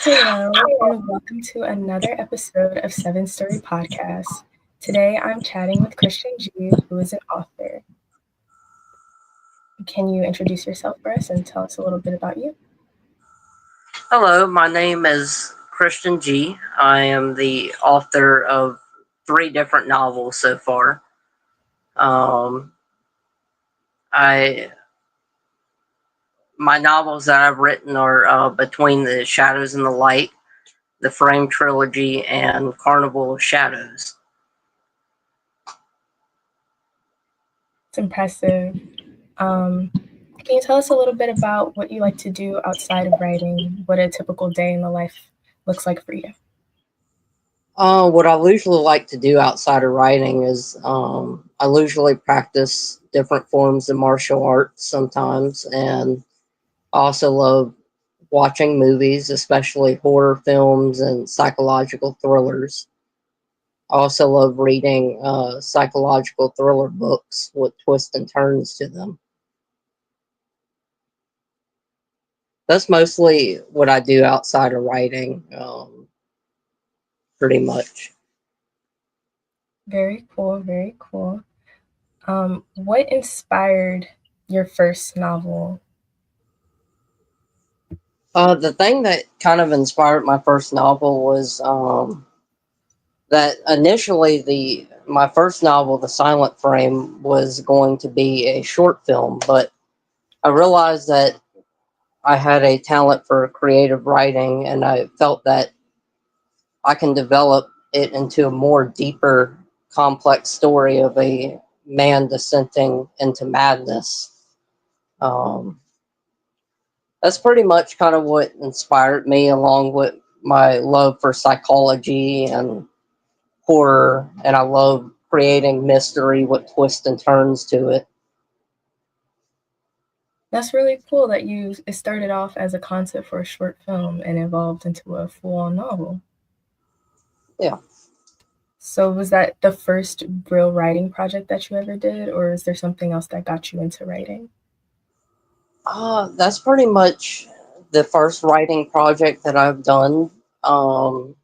Hello, and welcome to another episode of Seven Story Podcast. Today I'm chatting with Christian G, who is an author. Can you introduce yourself for us and tell us a little bit about you? Hello, my name is Christian G. I am the author of three different novels so far. Um, I my novels that I've written are Between the Shadows and the Light, the Frame Trilogy, and Carnival of Shadows. It's impressive. Can you tell us a little bit about what you like to do outside of writing? What a typical day in the life looks like for you? What I usually like to do outside of writing is I usually practice different forms of martial arts sometimes, and I also love watching movies, especially horror films and psychological thrillers. I also love reading psychological thriller books with twists and turns to them. That's mostly what I do outside of writing, pretty much. Very cool, very cool. What inspired your first novel? The thing that kind of inspired my first novel was that initially the my first novel, The Silent Frame, was going to be a short film, but I realized that I had a talent for creative writing, and I felt that I can develop it into a more deeper, complex story of a man descending into madness. Um, that's pretty much kind of what inspired me, along with my love for psychology and horror, and I love creating mystery with twists and turns to it. That's really cool that it started off as a concept for a short film and evolved into a full-on novel. Yeah. So was that the first real writing project that you ever did, or is there something else that got you into writing? That's pretty much the first writing project that I've done. Um,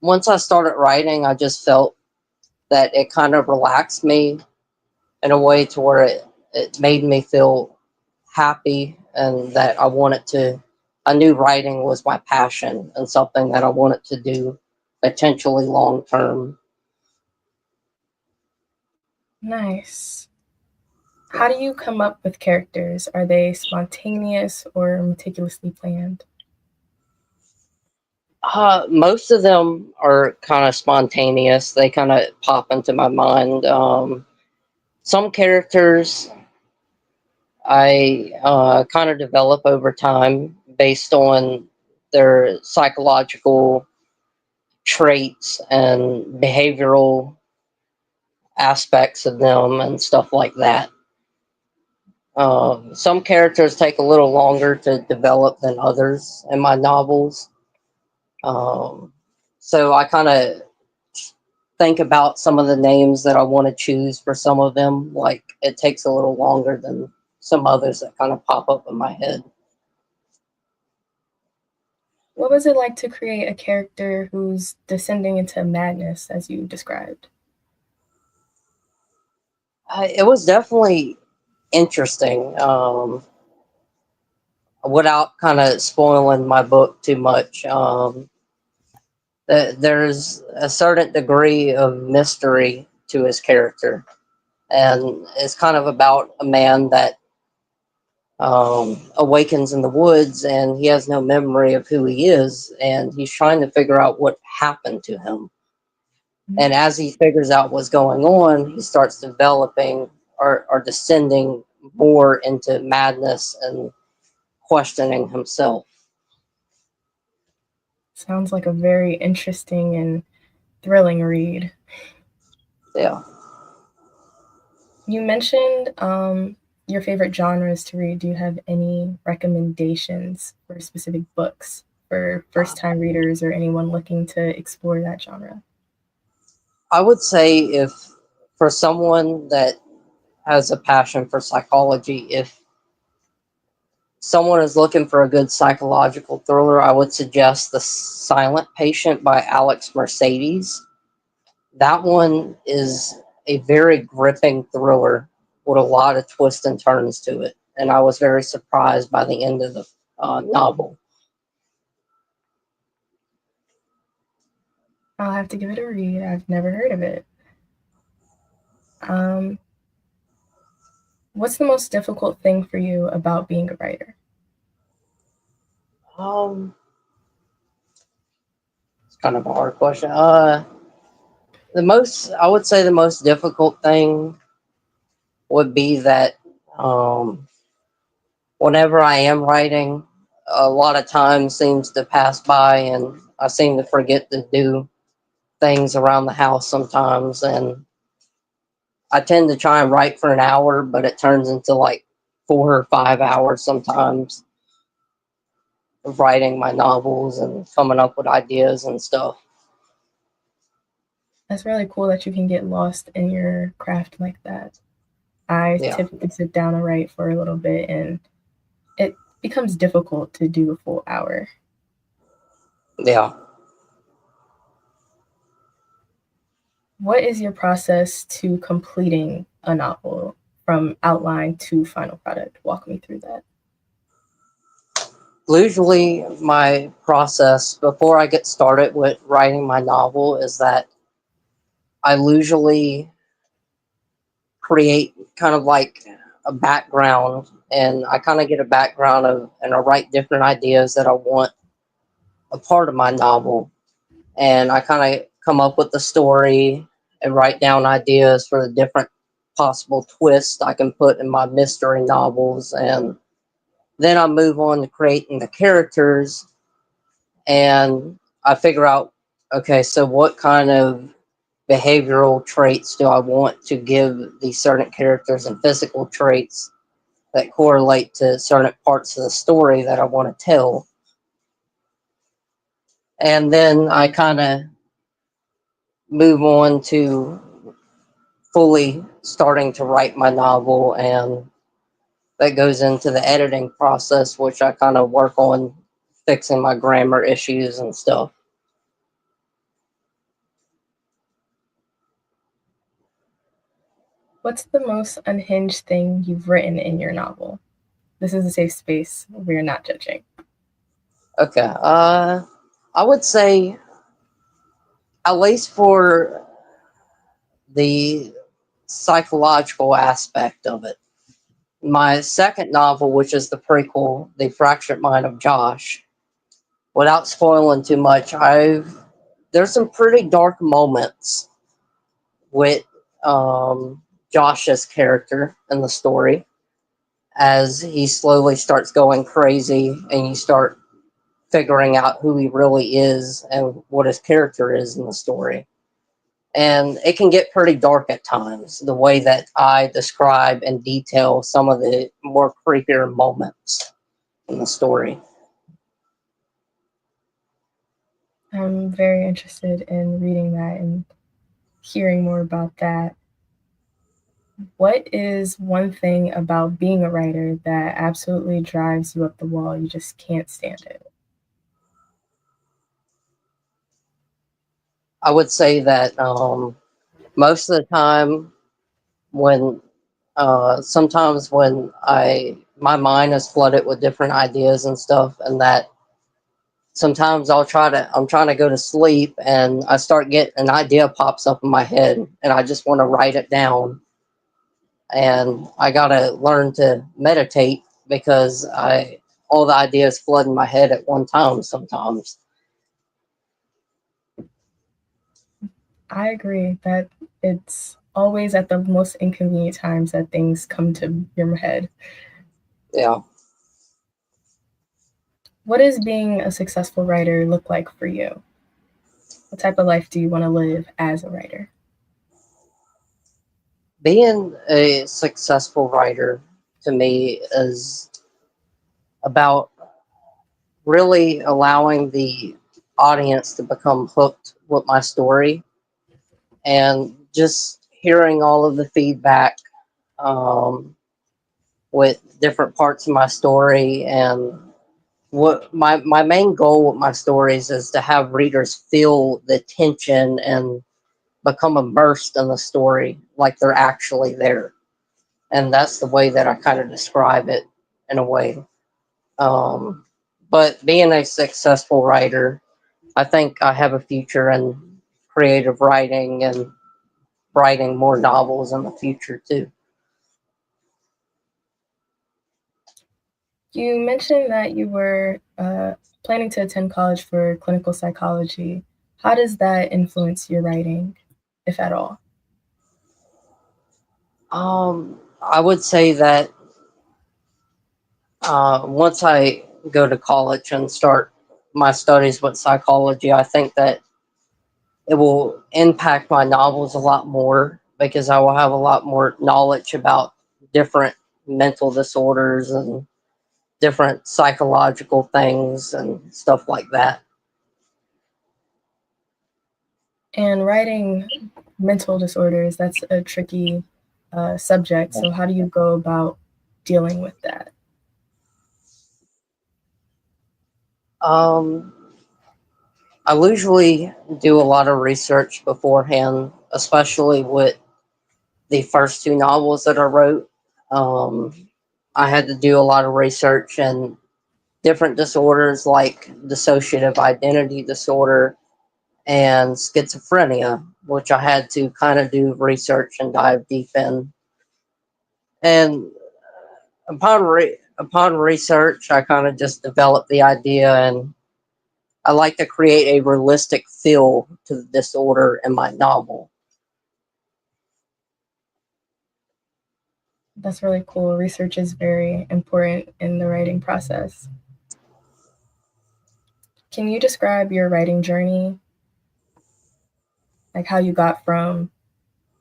Once I started writing, I just felt that it kind of relaxed me in a way to where it made me feel happy, and that I knew writing was my passion and something that I wanted to do potentially long term. Nice. How do you come up with characters? Are they spontaneous or meticulously planned? Most of them are kind of spontaneous. They kind of pop into my mind. Some characters I kind of develop over time based on their psychological traits and behavioral aspects of them and stuff like that. Some characters take a little longer to develop than others in my novels. Um, so I kind of think about some of the names that I want to choose for some of them. Like, it takes a little longer than some others that kind of pop up in my head. What was it like to create a character who's descending into madness, as you described? It was definitely interesting. Without kind of spoiling my book too much, there's a certain degree of mystery to his character, and it's kind of about a man that awakens in the woods, and he has no memory of who he is, and he's trying to figure out what happened to him. And as he figures out what's going on, he starts developing or descending more into madness and questioning himself. Sounds like a very interesting and thrilling read. Yeah. You mentioned your favorite genres to read. Do you have any recommendations for specific books for first time readers or anyone looking to explore that genre? I would say, if for someone that has a passion for psychology, if someone is looking for a good psychological thriller, I would suggest The Silent Patient by Alex Mercedes. That one is a very gripping thriller with a lot of twists and turns to it, and I was very surprised by the end of the novel. I'll have to give it a read. I've never heard of it. Um, what's the most difficult thing for you about being a writer? Um, it's kind of a hard question. I would say the most difficult thing would be that um, whenever I am writing, a lot of time seems to pass by, and I seem to forget to do things around the house sometimes. And I tend to try and write for an hour, but it turns into like 4 or 5 hours sometimes of writing my novels and coming up with ideas and stuff. That's really cool that you can get lost in your craft like that. I Yeah, typically sit down and write for a little bit, and it becomes difficult to do a full hour. yeah. What is your process to completing a novel from outline to final product? Walk me through that. Usually, my process before I get started with writing my novel is that I usually create kind of like a background, and I kind of get a background of, and I write different ideas that I want a part of my novel, and I kind of come up with the story and write down ideas for the different possible twists I can put in my mystery novels, and then I move on to creating the characters, and I figure out, okay, so what kind of behavioral traits do I want to give these certain characters, and physical traits that correlate to certain parts of the story that I want to tell. And then I kind of move on to fully starting to write my novel, and that goes into the editing process, which I kind of work on fixing my grammar issues and stuff. What's the most unhinged thing you've written in your novel? This is a safe space. We're not judging. Okay, I would say, at least for the psychological aspect of it, my second novel, which is the prequel, The Fractured Mind of Josh, without spoiling too much, I've there's some pretty dark moments with Josh's character in the story as he slowly starts going crazy, and you start figuring out who he really is and what his character is in the story. And it can get pretty dark at times, the way that I describe and detail some of the more creepier moments in the story. I'm very interested in reading that and hearing more about that. What is one thing about being a writer that absolutely drives you up the wall? You just can't stand it. I would say that most of the time, when sometimes when I my mind is flooded with different ideas and stuff, and that sometimes I'm trying to go to sleep, and I start getting an idea pops up in my head, and I just want to write it down, and I gotta learn to meditate because I all the ideas flood in my head at one time sometimes. I agree that it's always at the most inconvenient times that things come to your head. Yeah, What does being a successful writer look like for you? What type of life do you want to live as a writer? being a successful writer to me is about really allowing the audience to become hooked with my story, and just hearing all of the feedback, um, with different parts of my story. And what my main goal with my stories is to have readers feel the tension and become immersed in the story like they're actually there. And that's the way that I kind of describe it in a way. Um, but being a successful writer, I think I have a future in creative writing and writing more novels in the future too. You mentioned that you were planning to attend college for clinical psychology. How does that influence your writing, if at all? I would say that once I go to college and start my studies with psychology, I think that it will impact my novels a lot more because I will have a lot more knowledge about different mental disorders and different psychological things and stuff like that. And writing mental disorders, that's a tricky subject. So, how do you go about dealing with that? Um, I usually do a lot of research beforehand, especially with the first two novels that I wrote. Um, I had to do a lot of research and different disorders like dissociative identity disorder and schizophrenia, which I had to kind of do research and dive deep in. And upon research, I kind of just developed the idea, and I like to create a realistic feel to the disorder in my novel. That's really cool. Research is very important in the writing process. Can you describe your writing journey, like how you got from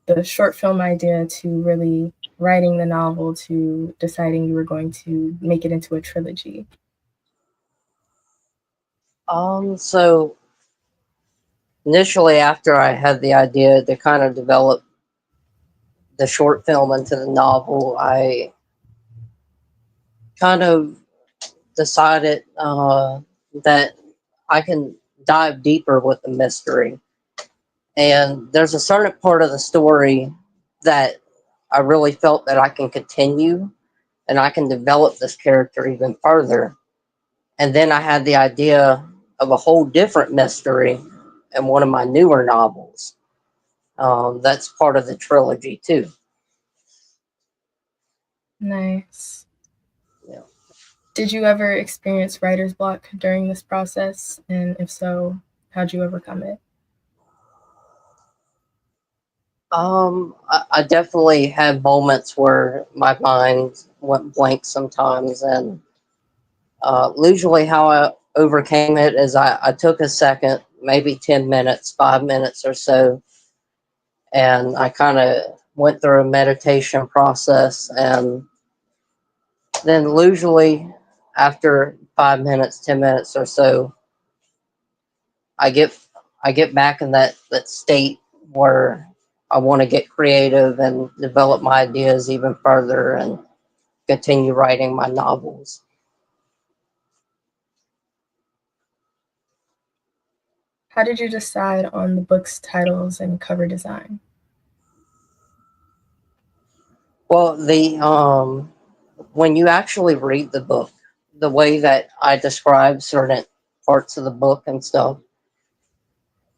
the short film idea to really writing the novel to deciding you were going to make it into a trilogy? So initially, after I had the idea to kind of develop the short film into the novel, I kind of decided that I can dive deeper with the mystery. And there's a certain part of the story that I really felt that I can continue and I can develop this character even further. And then I had the idea of a whole different mystery in one of my newer novels. That's part of the trilogy too. Nice. Yeah. Did you ever experience writer's block during this process? And if so, how'd you overcome it? I definitely had moments where my mind went blank sometimes, and usually how I overcame it is I took a second, maybe 10 minutes, 5 minutes or so, and I kind of went through a meditation process, and then usually after 5 minutes, 10 minutes or so, I get I get back in that state where I want to get creative and develop my ideas even further and continue writing my novels. How did you decide on the book's titles and cover design? Well, the when you actually read the book, the way that I describe certain parts of the book and stuff,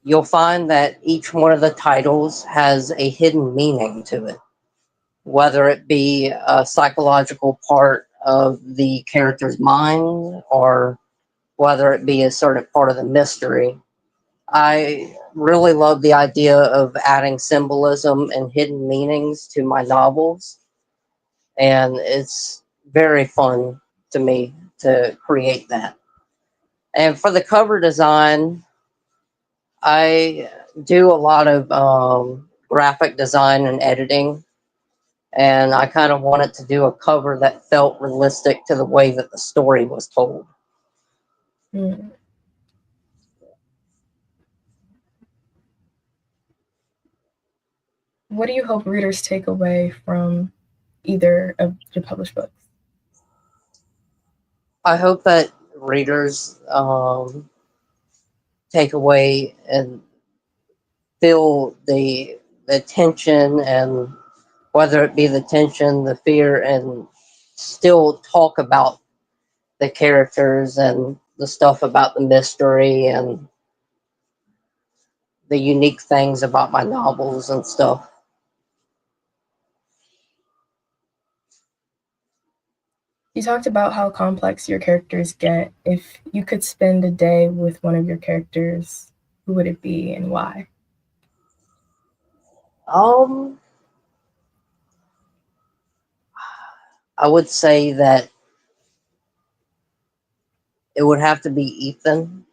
you'll find that each one of the titles has a hidden meaning to it, whether it be a psychological part of the character's mind or whether it be a certain part of the mystery. I really love the idea of adding symbolism and hidden meanings to my novels, and it's very fun to me to create that. And for the cover design, I do a lot of graphic design and editing, and I kind of wanted to do a cover that felt realistic to the way that the story was told. Hmm. What do you hope readers take away from either of your published books? I hope that readers take away and feel the tension, and whether it be the tension, the fear, and still talk about the characters and the stuff about the mystery and the unique things about my novels and stuff. You talked about how complex your characters get. If you could spend a day with one of your characters, who would it be and why? Um, I would say that it would have to be Ethan.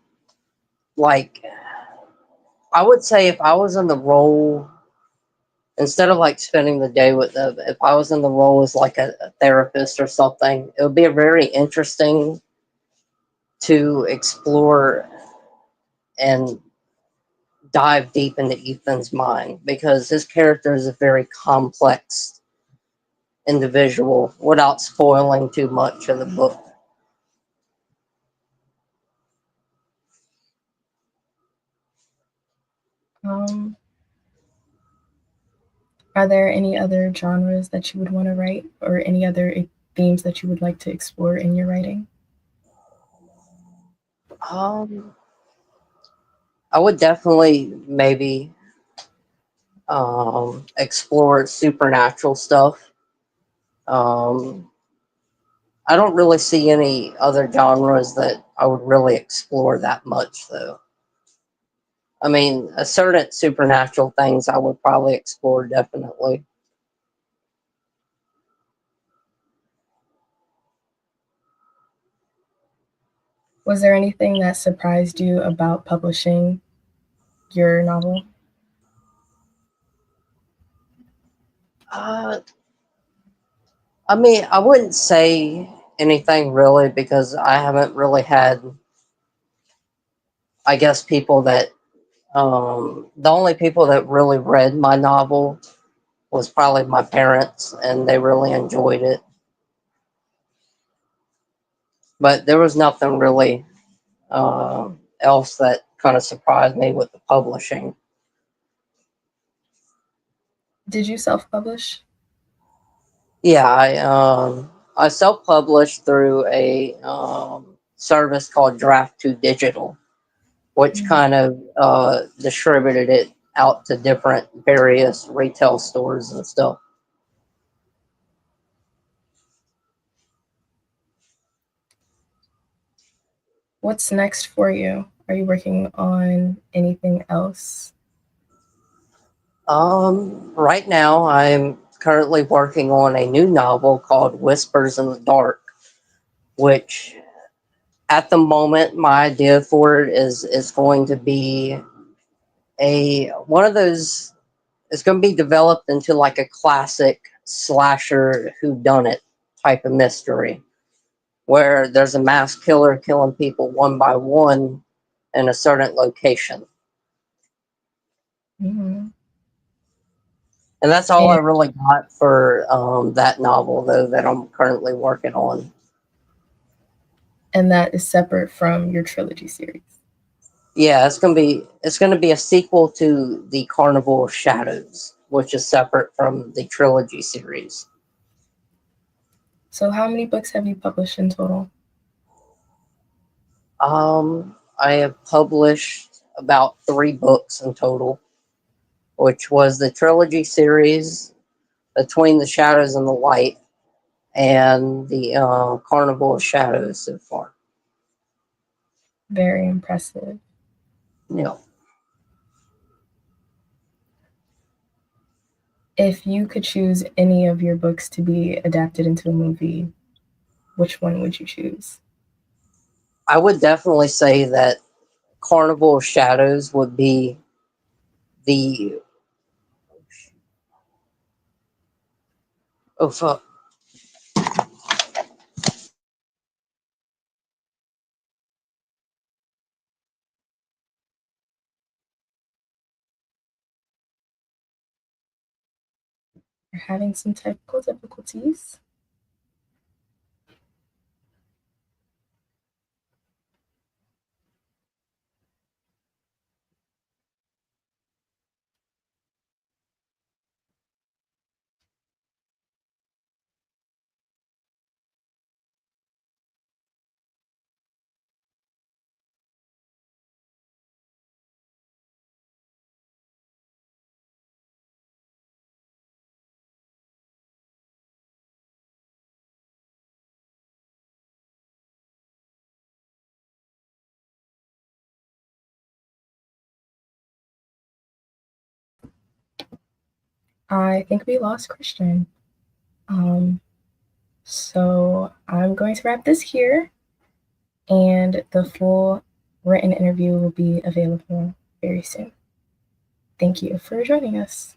Like, I would say if I was in the role, instead of like spending the day with them, if I was in the role as like a therapist or something, it would be a very interesting to explore and dive deep into Ethan's mind because his character is a very complex individual without spoiling too much of the book. Um, are there any other genres that you would want to write or any other themes that you would like to explore in your writing? Um, I would definitely maybe explore supernatural stuff. Um, I don't really see any other genres that I would really explore that much, though. I mean, a certain supernatural things I would probably explore definitely. Was there anything that surprised you about publishing your novel? Uh, I mean, I wouldn't say anything really because I haven't really had, I guess, people that, the only people that really read my novel was probably my parents, and they really enjoyed it. But there was nothing really else that kind of surprised me with the publishing. Did you self publish? Yeah, I self published through a service called Draft to Digital, which Mm. kind of distributed it out to different various retail stores and stuff. What's next for you? Are you working on anything else? Right now, I'm currently working on a new novel called Whispers in the Dark, which at the moment my idea for it is going to be a one of those. It's going to be developed into like a classic slasher whodunit type of mystery, where there's a mass killer killing people one by one in a certain location. Mm-hmm. And that's all I And, really got for that novel, though, that I'm currently working on. and that is separate from your trilogy series. Yeah, it's gonna be a sequel to the Carnival of Shadows, which is separate from the trilogy series. So, how many books have you published in total? I have published about 3 books in total, which was the trilogy series, Between the Shadows and the Light, and the Carnival of Shadows so far. Very impressive. Yeah. If you could choose any of your books to be adapted into a movie, which one would you choose? I would definitely say that Carnival of Shadows would be the oh fuck. You're having some technical difficulties. I think we lost Christian. So I'm going to wrap this here, and the full written interview will be available very soon. Thank you for joining us.